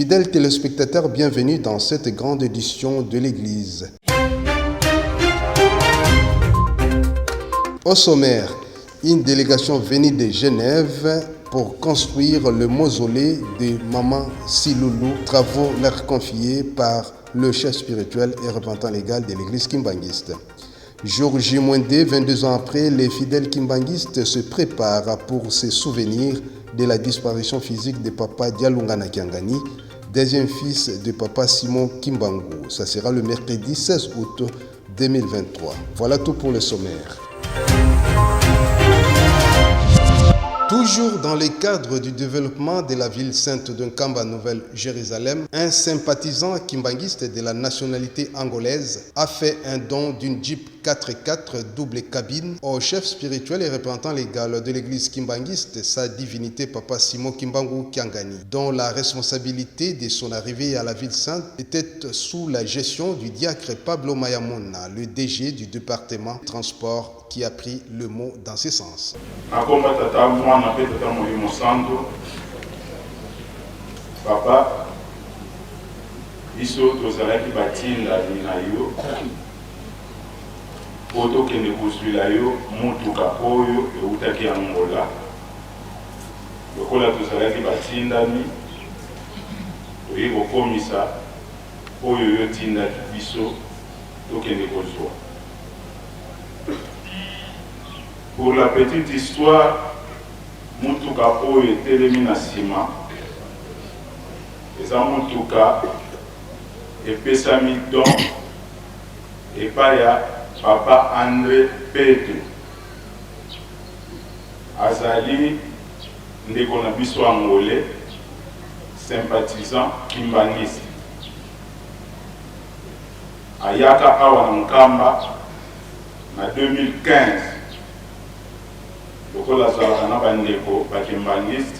Fidèles téléspectateurs, bienvenue dans cette grande édition de l'Église. Au sommaire, une délégation venue de Genève pour construire le mausolée de Maman Siloulou, travaux leur confiés par le chef spirituel et représentant légal de l'église kimbanguiste. Jour J-D, 22 ans après, les fidèles kimbanguistes se préparent pour se souvenir de la disparition physique de Papa Dialungana Kiangani, deuxième fils de Papa Simon Kimbangu. Ça sera le mercredi 16 août 2023. Voilà tout pour le sommaire. Toujours dans le cadre du développement de la ville sainte de Nkamba Nouvelle-Jérusalem, un sympathisant kimbanguiste de la nationalité angolaise a fait un don d'une Jeep 4x4 double cabine au chef spirituel et représentant légal de l'église kimbanguiste, sa divinité Papa Simon Kimbangu Kiangani, dont la responsabilité de son arrivée à la ville sainte était sous la gestion du diacre Pablo Mayamona, le DG du département transport, qui a pris le mot dans ce sens. Papa, biso tozalaki batinda na yo poto kende kozwila yo mutuka oyo eutaki ya Angola. Lokola tozalaki batindami toyi kokomisa oyo yo tindaki biso tokende kozwa. Pour la petite histoire, mutuka oyo etelemi na nsima eza mutuka epesami don epai ya Papa André Pedro, azali ndeko na biso angolais, sympathisant kimbanguiste. Ayaka awa na Nkamba na 2015 lokola azalaka na bandeko bakimbanguiste,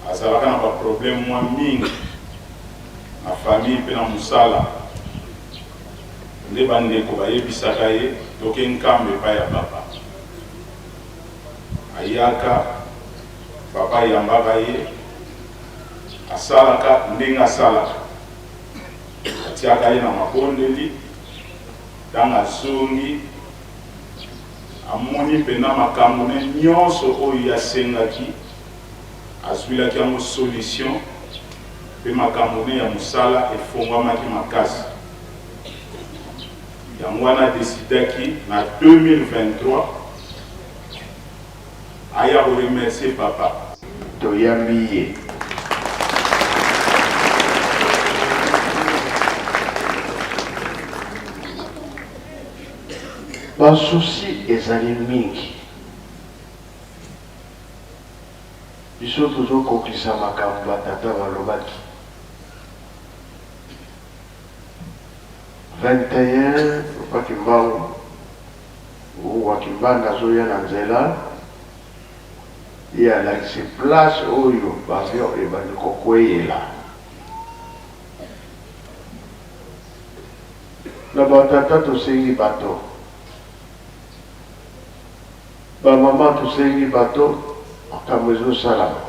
azalaka na baproblème mwa mingi na famille mpe na mosala. Nde bandeko bayebisaka ye toke Nkamba epai ya papa. Ayaka papa ayambaka ye, asalaka ndenge asalaka, atiaka ye na mabondeli. Ntango azongi amoni mpena makambo ne nyonso oyo asengaki, azwilaki yango solution mpe makambo ne ya mosala efongwamaki makasi. Yango wana desidaki na 2023 aya koremercier papa. Toyambi ye. Basusi ezali mingi. Biso tozokoklisa makambo batata balobaki. 21 Pakimbangu wakibanda zoya na nzela ya lakisi place oyo bavio ebandi kokweyela na batata tosengi bato, bamama tosengi bato makambo ezosalama.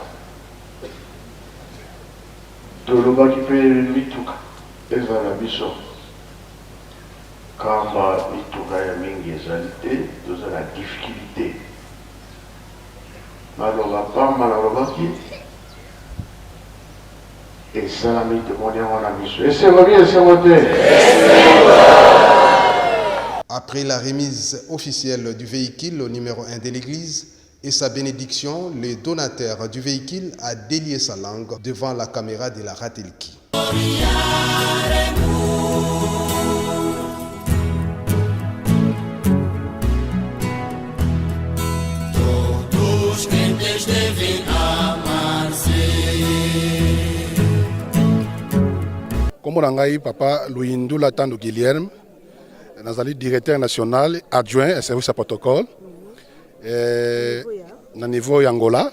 Tolobaki mpe mituka ezala biso kamba mituka ya mingi ezali te, tozala difficulté. Maloba pamba nalobaki esalami temoni yango na biso. Esengo bien, esengo te. Après la remise officielle du véhicule au numéro 1 de l'église et sa bénédiction, le donateur du véhicule a délié sa langue devant la caméra de la Ratelki. Comme on a papa Louindula Tando Guilherme, nazali directeur national adjoint et service à protocole na niveau Angola.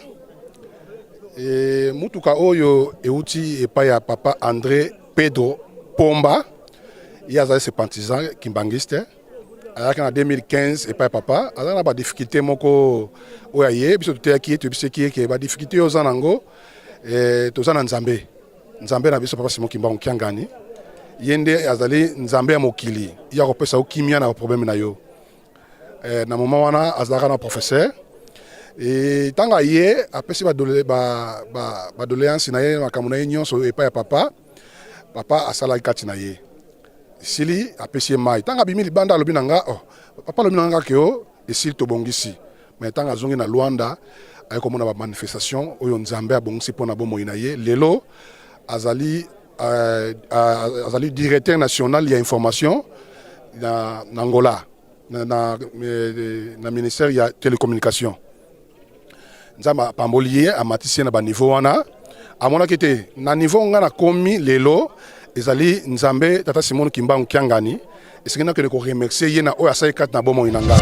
Et mutuka oyo euti epai ya papa André Pedro Pomba, il y a des sympathisants kimbanguistes. Alors en 2015 epai papa, alors na ba difficulté moko oyaye biso tutaki to biseki ke ba difficulté ozanango tozana nzambe. nzambe na biso papa Simon Kimbangu Kiangani yende azali nzambe ya mokili ya kopesa okimia na problème na yo na moment wana azalaka na professeur et tanga ye apesi ba doléance na ye makambo na ye nyonso epai ya papa asalaki kati na ye sili apesi ye mai tanga bimi libanda alobi na nga papa alobi na nga ke o esili tobongisi mais tanga azongi na Luanda aye komona ba manifestation oyo nzambe abongisi mpona bomoi na ye lelo azali directeur national ya information na Angola na ministère ya télécommunication nzamba pamboli ye amatisi na ba niveau wana amonaki te na niveau nga na komi lelo ezali nzambe tata Simon Kimbangu Kiangani esengena ke ko remercier ye na oyo asali kati na bomoi na nga.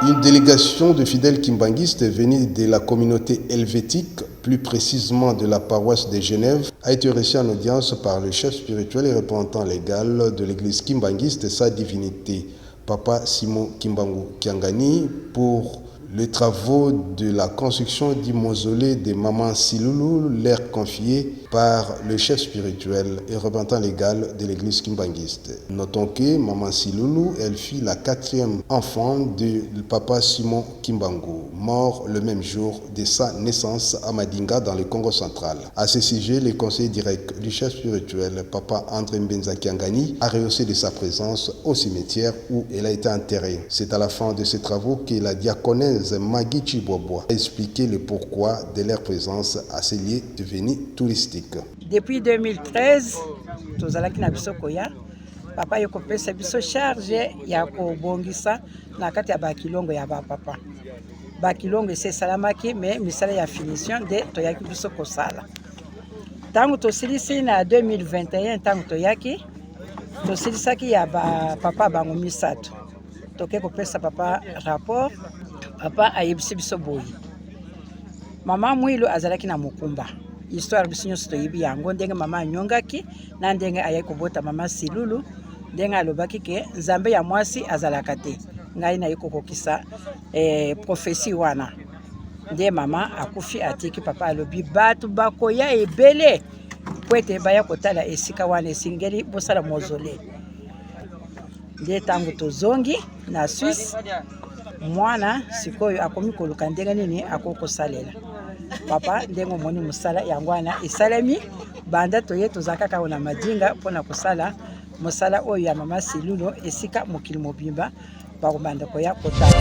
Une délégation de fidèles kimbanguistes venus de la communauté helvétique, plus précisément de la paroisse de Genève, a été reçue en audience par le chef spirituel et représentant légal de l'église kimbanguiste, sa divinité, Papa Simon Kimbangu Kiangani, pour les travaux de la construction du mausolée de Maman Siloulou, l'air confié par le chef spirituel et représentant légal de l'église kimbanguiste. Notons que Maman Siloulou, elle fut la 4e enfant de Papa Simon Kimbangu, mort le même jour de sa naissance à Madinga dans le Congo central. À ce sujet, le conseiller direct du chef spirituel, Papa André Mbenza Kiangani, a rehaussé de sa présence au cimetière où elle a été enterrée. C'est à la fin de ces travaux que la diaconesse Magui Chibobo a expliqué le pourquoi de leur présence à ces lieux devenus touristiques. Depuis 2013, tozalaki na biso koya papa yokopesa biso charge ya kobongisa na kati ya bakilongo ya papa. Bakilongo ese salamaki mais misala ya finition de toyaki biso kosala. Tango tosilisi na 2021 tango toyaki tosilisaki ya papa bango misato. Toke kopesa papa rapport papa ayebisi biso boyi mama mwilo azalaki na mukumba histoire biso nyonso toyebi yango ndenge mama anyongaki na ndenge ayaki kobota mama Silulu ndenge alobaki ke nzambe ya mwasi azalaka te ngai na yekokokisa prophétie wana nde mama akufi atiki papa alobi batu bakoya ebele kwete baya kotala esika wana esingeli bosala mausolée nde tango tozongi na Suisse mwana sikoyo akomi koluka ndenge nini akokosalela papa ndenge omoni mosala yango wana esalemi banda toye tozaka kaka na madinga mpona kosala mosala oyo ya mama Silulo esika mokili mobimba bakobanda koya kotala.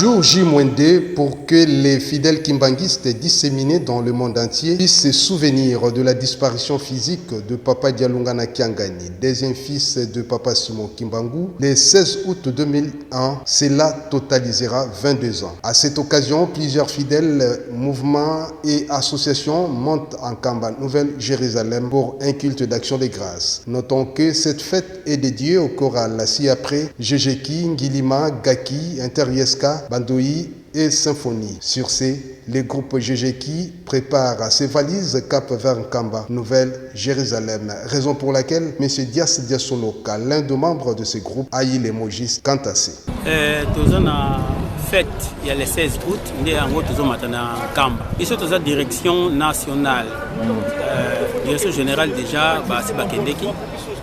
Jour J-2 pour que les fidèles kimbanguistes disséminés dans le monde entier puissent se souvenir de la disparition physique de Papa Dialungana Kiangani, deuxième fils de Papa Simon Kimbangu, le 16 août 2001, cela totalisera 22 ans. À cette occasion, plusieurs fidèles, mouvements et associations montent en Kamba, Nouvelle-Jérusalem, pour un culte d'action de grâce. Notons que cette fête est dédiée au choral ci-après Jejeki, Ngilima, Gaki, Interieska, Bandoï et Symphonie. Sur ce, le groupe Jejeki prépare ses valises cap vers Kamba, Nouvelle-Jérusalem. Raison pour laquelle M. Dias Diasoloka, l'un des membres de ce groupe, a eu l'émojis quant à ce. Fête, il y a le 16 août, nous avons la direction nationale. Direction générale déjà, c'est Bakendeki.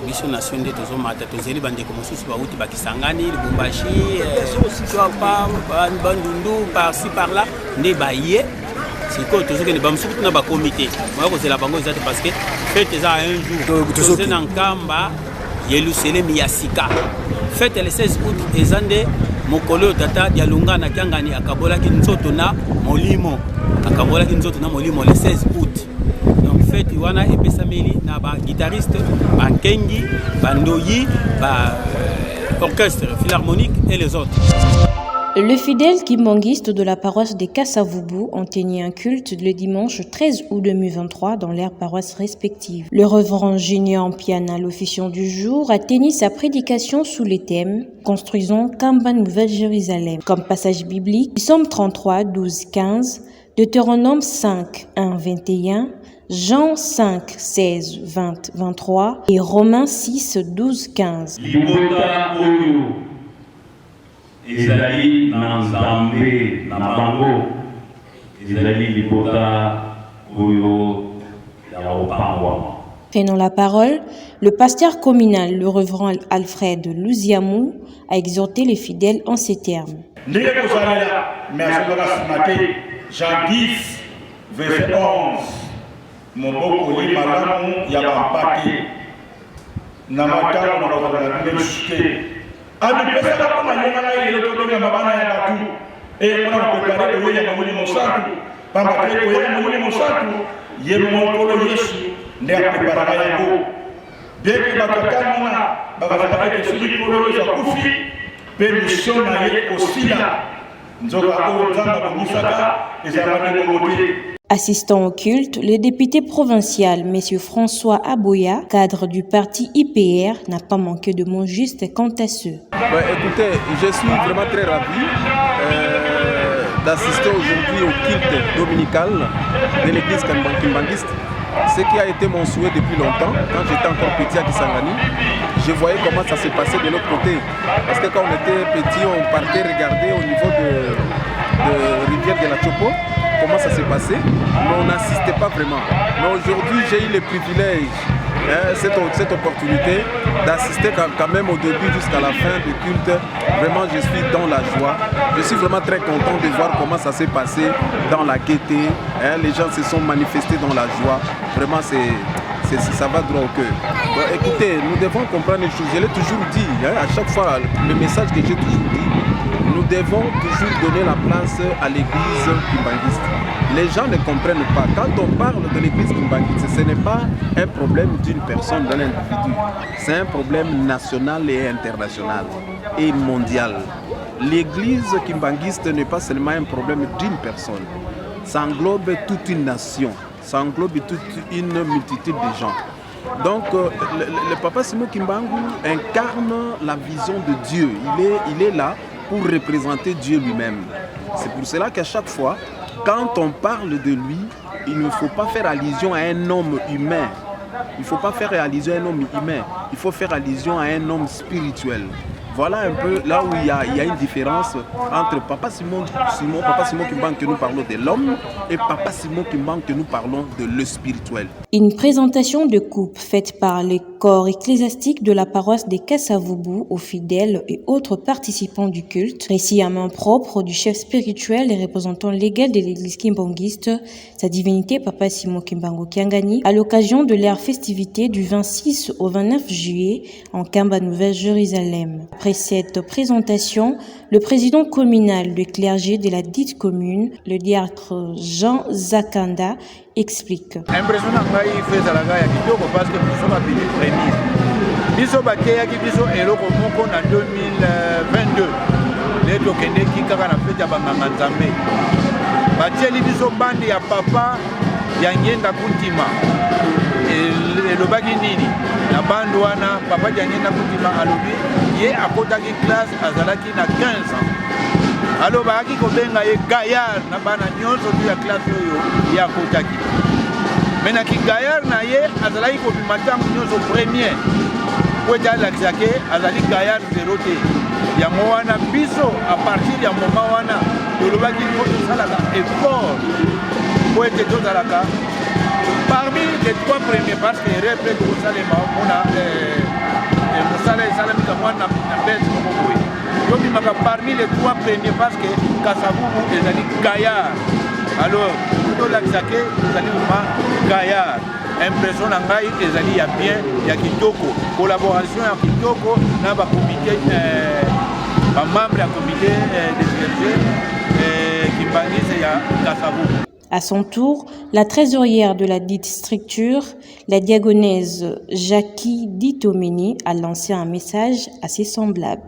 Mission nationale de Tozomata, Tozeli, Bandeko Mosusu, Baouti, Bakisangani, Lubumbashi, Chouapa, Bandundu, par-ci, par-là, Nebaye. C'est quoi, Tozo, ne bam surtout na comité. Moi, c'est la bango, parce que fête ça un jour. Tozo en Kamba, Yelusele Miyasika. Fête le 16 août, Ezande, Mokolo Tata, Dialungana Kiangani, Akabola Kinzoto na Molimo. Akabola Kinzoto na Molimo le 16 août. Fête wana epesameli na ba guitariste, ba kengi, ba ndoyi, ba orchestre philharmonique et les autres. Les fidèles kimbanguistes de la paroisse de Kassavubu ont tenu un culte le dimanche 13 août 2023 dans leurs paroisses respectives. Le révérend Junior Piana, l'officiant du jour, a tenu sa prédication sous les thèmes « Construisons Kamba Nouvelle-Jérusalem » comme passage biblique, Psaume 33, 12, 15, Deutéronome 5, 1, 21, Jean 5, 16, 20, 23 et Romains 6, 12, 15. Libota oyo ezali na nzambe na bango ezali libota oyo ya opangwama. Prenant la parole, le pasteur communal, le reverend Alfred Louziamou, a exhorté les fidèles en ces termes. Jean 10, verset 11. Moboko yi malamu ya bampati na matalo na bazala kushike ami pesa kama manyana na ile totoka mabana ya batu kuna kuprepare ko ya mwili mosatu pamba ko ya mwili mosatu ye mokolo Yesu ndiye prepara yango beke bakakana bakafanya ke sudi kolo ya kufi permission na ye osila nzoka o nzamba kumusaka ezabane ngote. Assistant au culte, le député provincial M. François Aboya, cadre du parti IPR, n'a pas manqué de mots justes quant à ceux. Écoutez, je suis vraiment très ravi d'assister aujourd'hui au culte dominical de l'église kimbanguiste. Ce qui a été mon souhait depuis longtemps, quand j'étais encore petit à Kisangani, je voyais comment ça se passait de l'autre côté. Parce que quand on était petit, on partait regarder au niveau de rivière de la Chopo, comment ça s'est passé, mais on n'assistait pas vraiment. Mais aujourd'hui, j'ai eu le privilège, cette opportunité d'assister quand même au début jusqu'à la fin du culte. Vraiment, je suis dans la joie. Je suis vraiment très content de voir comment ça s'est passé dans la gaieté. Les gens se sont manifestés dans la joie. Vraiment, ça va droit au cœur. Bon, écoutez, nous devons comprendre une chose. Je l'ai toujours dit, à chaque fois, le message que j'ai toujours dit, nous devons toujours donner la place à l'église kimbanguiste. Les gens ne comprennent pas. Quand on parle de l'église kimbanguiste, ce n'est pas un problème d'une personne, d'un individu. C'est un problème national et international et mondial. L'église kimbanguiste n'est pas seulement un problème d'une personne. Ça englobe toute une nation. Ça englobe toute une multitude de gens. Donc, le papa Simon Kimbangu incarne la vision de Dieu. Il est là pour représenter Dieu lui-même. C'est pour cela qu'à chaque fois, quand on parle de lui, il ne faut pas faire allusion à un homme humain. Il ne faut pas faire allusion à un homme humain. Il faut faire allusion à un homme spirituel. Voilà un peu là où il y a une différence entre Papa Simon Kimbangu que nous parlons de l'homme et Papa Simon Kimbangu que nous parlons de le spirituel. Une présentation de coupe faite par les corps ecclésiastiques de la paroisse des Kasavubu aux fidèles et autres participants du culte, récit à main propre du chef spirituel et représentant légal de l'église kimbanguiste, sa divinité Papa Simon Kimbangu Kiangani, à l'occasion de leur festivité du 26 au 29 juillet en Kamba Nouvelle-Jérusalem. Après cette présentation, le président communal de clergé de la dite commune, le diacre Jean Zakanda, explique. Impressionnant fait la gagne parce que nous sommes à pays premier. Biso bakeya ki biso eloko moko na 2022. Les tokende ki kaka na fete ya banganga nzambe. Batieli biso bande ya papa ya ngenda kuntima. Elobaki nini na bande wana papa ya ngenda kuntima alobi ye akotaki classe azalaki na 15 ans. Alors baaki kobenga ye Gaillard na bana nyonso tu ya classe oyo ya akotaki. Mena ki Gaillard na ye azalaki kobima ntango nyonso premier po ete alakisake azali Gaillard zero te. Yango wana biso a partir ya moment wana tolobaki fo tosalaka effort po ete tozalaka parmi les 3 premiers parce que repre tokosalema omona mosala esalamika mwana na bese moko boye tobimaka parmi les 3 premiers parce que Kasavubu ezali Gaillard. Alors tolakisake ezali vraiment Gaillard. Impression na ngai ezali ya bien ya kitoko, collaboration ya kitoko na ba comité membre ya comité des clergés kimbanguiste ya Kasavubu. À son tour, la trésorière de la dite structure, la diagonèse Jackie Ditomeni, a lancé un message assez semblable.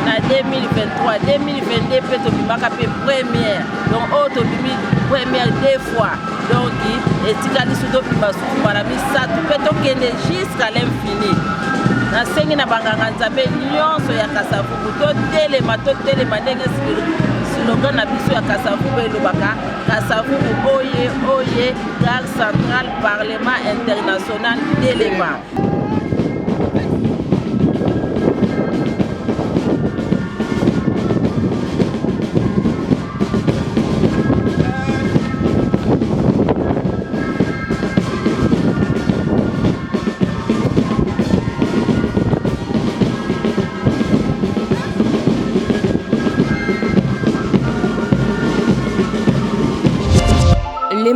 Na 2023, 2022 peut tobimaka pe première. Donc auto bimi première 2 fois. Donc et tikali sudo bima suku mara misatu peut tokende jusqu'à l'infini. Na sengi na banganga nzambe nyonso ya Kasavubu to telema ndenge slogan na biso ya Kasavubu elobaka Kasavubu oye gare centrale parlement international telema.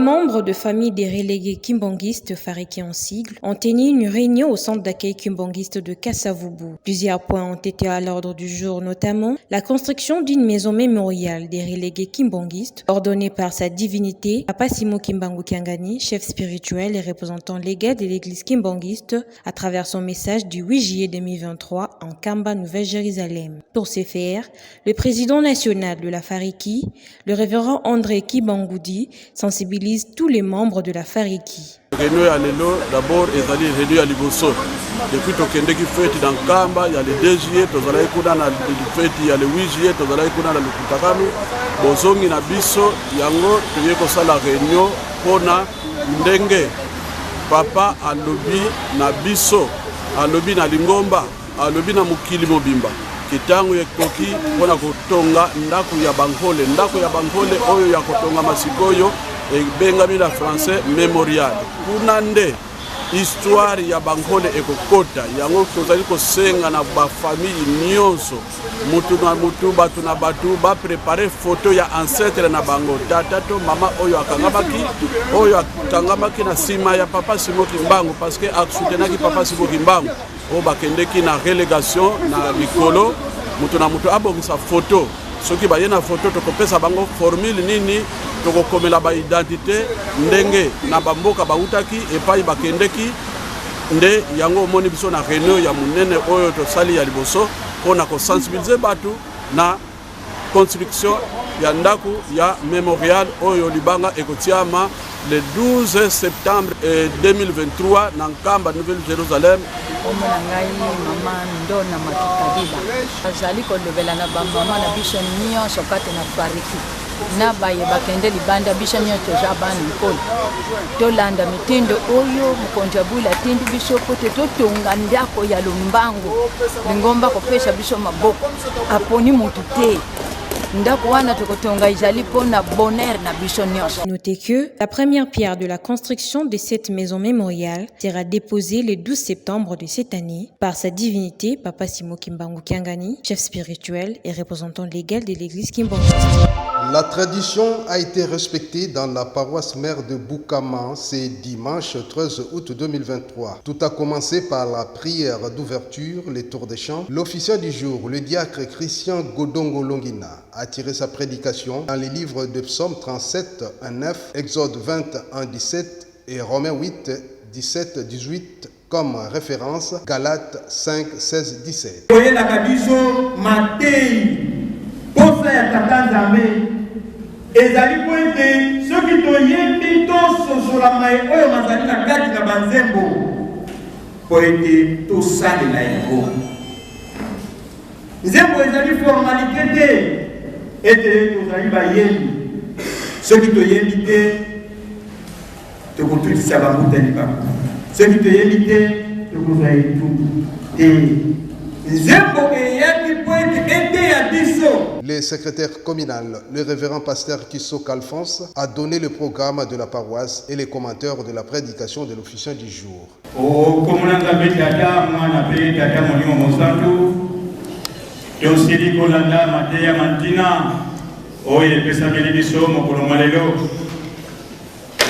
membres de famille des relégués kimbonguistes Fariki en sigle ont tenu une réunion au centre d'accueil kimbonguiste de Kasavubu. Plusieurs points ont été à l'ordre du jour, notamment la construction d'une maison mémoriale des relégués kimbonguistes ordonnée par sa divinité Papa Simo Kimbangu Kiangani, chef spirituel et représentant légal de l'église kimbonguiste, à travers son message du 8 juillet 2023 en Kamba, Nouvelle-Jérusalem. Pour ce faire, le président national de la Fariki, le révérend André Kibangoudi, sensibilise tous les membres de la Fariki. Réunion ya lelo d'abord ezali réunion ya liboso. Depuis tokende ki fête dans Kamba, il y a le 2 juillet, tozala kuna na fête il y a le 8 juillet, tozala kuna na lukutakano. Bozongi na biso yango tuye ko sala réunion pona ndenge papa alobi na biso, alobi na lingomba, alobi na mukili mobimba. Kitango yekoki pona kotonga ndako ya bankole oyo ya kotonga masikoyo ebengami na français mémorial. Kuna nde histoire ya bankole ekokota yango tozali kosenga na ba famille nyonso mutu na mutu batu na batu ba préparer photo ya ancêtre na bango tata to mama oyo akangamaki na sima ya papa Simo Kimbangu parce que aksutenaki papa Simo Kimbangu o bakendeki na relégation na likolo mutu na mutu abongisa photo soki baye na photo tokopesa bango formule nini tokokomela ba identité ndenge na bamboka bautaki epai bakendeki nde yango omoni biso na réunion ya munene oyo tosali ya liboso pona ko sensibiliser batu na construction ya ndaku ya mémorial oyo libanga ekotiama le 12 septembre 2023 na Nkamba, Nouvelle-Jérusalem. Omona ngai mama ndona matukabila azali kolobela na bamama na biso nyonso kati na Fariki na baye bakende libanda biso nyonso jabana nkolo tolanda mitindo oyo mukonzi abula tindi biso pote totonga ndako ya lombango lingomba kopesa biso maboko aponi mutu te. Notez que la première pierre de la construction de cette maison mémoriale sera déposée le 12 septembre de cette année par sa divinité Papa Simo Kimbangu Kiangani, chef spirituel et représentant légal de l'église kimbangiste. La tradition a été respectée dans la paroisse mère de Boukama ce dimanche 13 août 2023. Tout a commencé par la prière d'ouverture, les tours des chants. L'officiant du jour, le diacre Christian Godongo Longina, a tiré sa prédication dans les livres de Psaume 37, 1-9, Exode 20, 1-17 et Romains 8, 17, 18 comme référence, Galates 5, 16, 17. ezali po ete soki toyebi tososolama oyo mazali na kati na banzembo po ete tosalela yango. Nzembo ezali formalité te ete tozali bayebi soki toyebi te tokotutisa bambuta libaku soki toyebi te tokozwa etutu te. Le secrétaire communal, le révérend pasteur Kissok Alphonse, a donné le programme de la paroisse et les commentaires de la prédication de l'officiant du jour.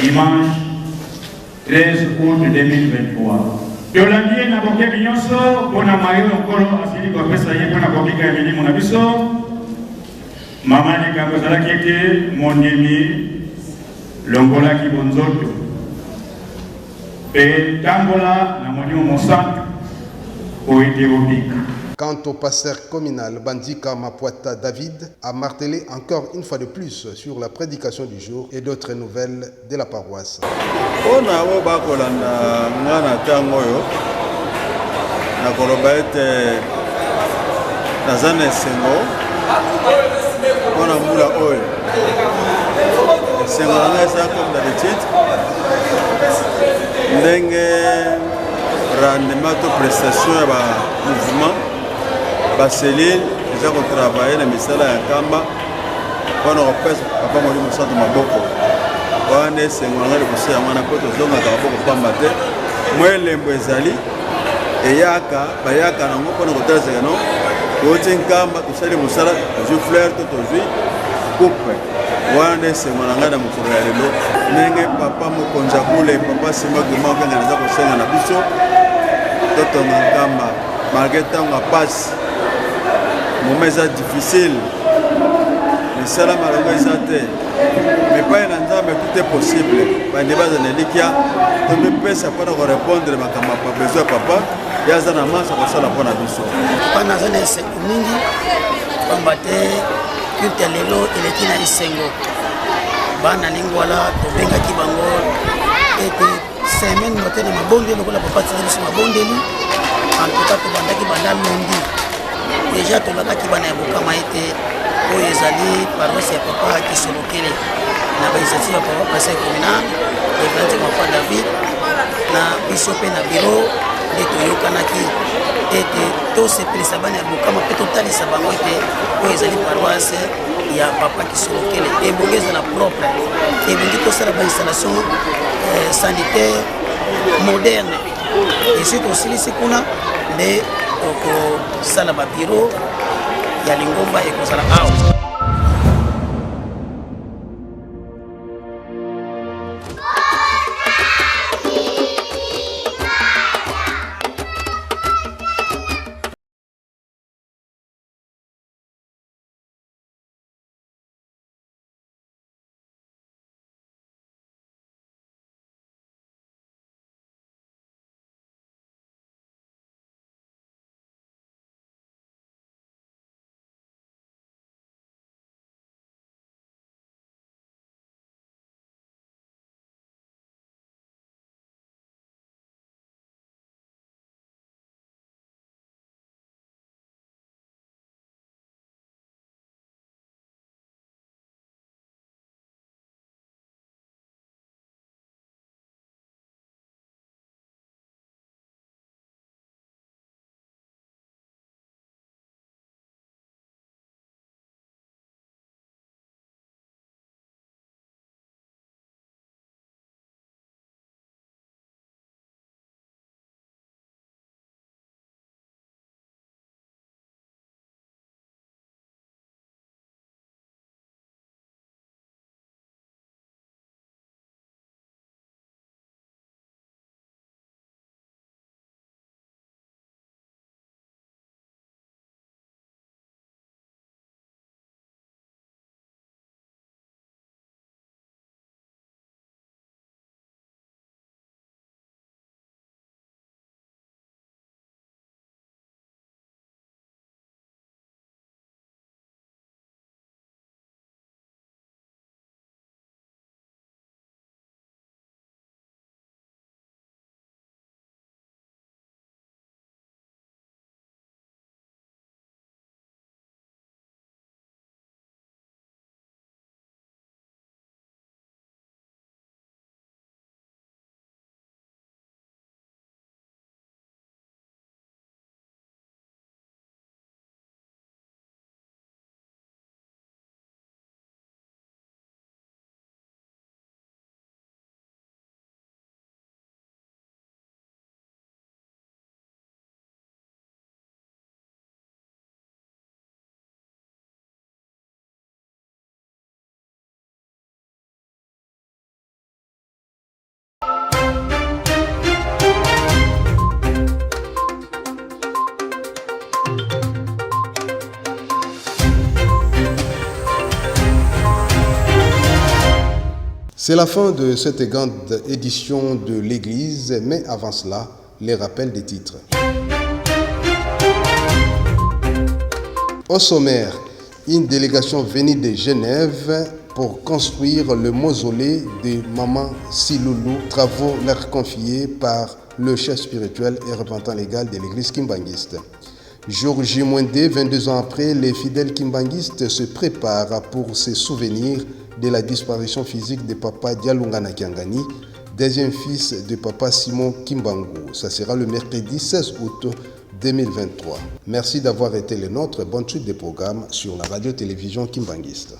Dimanche 13 août 2023. Yolandi na boke binyoso pona mayo nkolo asili kwa pesa ye pona kokika ya milimu na biso mama ni kango zala keke monemi longola ki bonzoto pe tambola na monimo mosantu o eterobika. Quant au pasteur communal Bandika Mapuata David a martelé encore une fois de plus sur la prédication du jour et d'autres nouvelles de la paroisse. Ona wo bakolanda ngana tango yo na koloba ete nazana esengo ona mbula oyo esengo nanga eza comme d'habitude ndenge rendement to prestation ya bamouvement baselile eza kotravaille na misala ya Kamba mpona kopesa papa moli mosantu maboko wana esengo nanga liboso ya mwana po tozongaka maboko pamba te mwa elembo ezali eyaka bayaka nango mpona kotalisa no toti Nkamba tosali mosala tozwi fleur to tozwi coupe wana nde esengo na ngai na mokolo ya lelo ndenge papa mokonzi akule papa sima gema okenga naza kosenga na biso totonga nkamba malgré ntango apasi moma eza difficile misala malongo eza te mepai na nzambe tout est possible bande baza na likia tomipesa mpona korépondre makambo ya besoin ya papa ye aza na masa kosala mpona biso mpana aza na esengo mingi pamba te culte lelo eleki na esengo bana lingwala tobengaki bango ete semaine mote na mabondeli lokola papa tili biso mabondeli antuka tobandaki banda londi deja tolakaki bana ya bokama ete oyo ezali paroisse ya papa kisolokele na bainitiative ya papa conseil communal evanti mafa david na biso mpe na biro nde toyokanaki ete tosepelisa bana ya bokama mpe totalisa bango ete oyo ezali paroisse ya papa kisolokele ebongi ezala propre ebongi tosala bainstallation sanitaire moderne esi tosilisi kuna nde tokosala babiro ya lingomba ekozala awa. C'est la fin de cette grande édition de l'Église, mais avant cela, les rappels des titres. Au sommaire, une délégation venue de Genève pour construire le mausolée de Maman Siloulou, travaux leur confiés par le chef spirituel et représentant légal de l'église kimbanguiste. Jour J-D, 22 ans après, les fidèles kimbanguistes se préparent pour se souvenir de la disparition physique de Papa Dialungana Kiangani, deuxième fils de Papa Simon Kimbangu. Ça sera le mercredi 16 août 2023. Merci d'avoir été les nôtres. Bonne suite des programmes sur la radio-télévision kimbanguiste.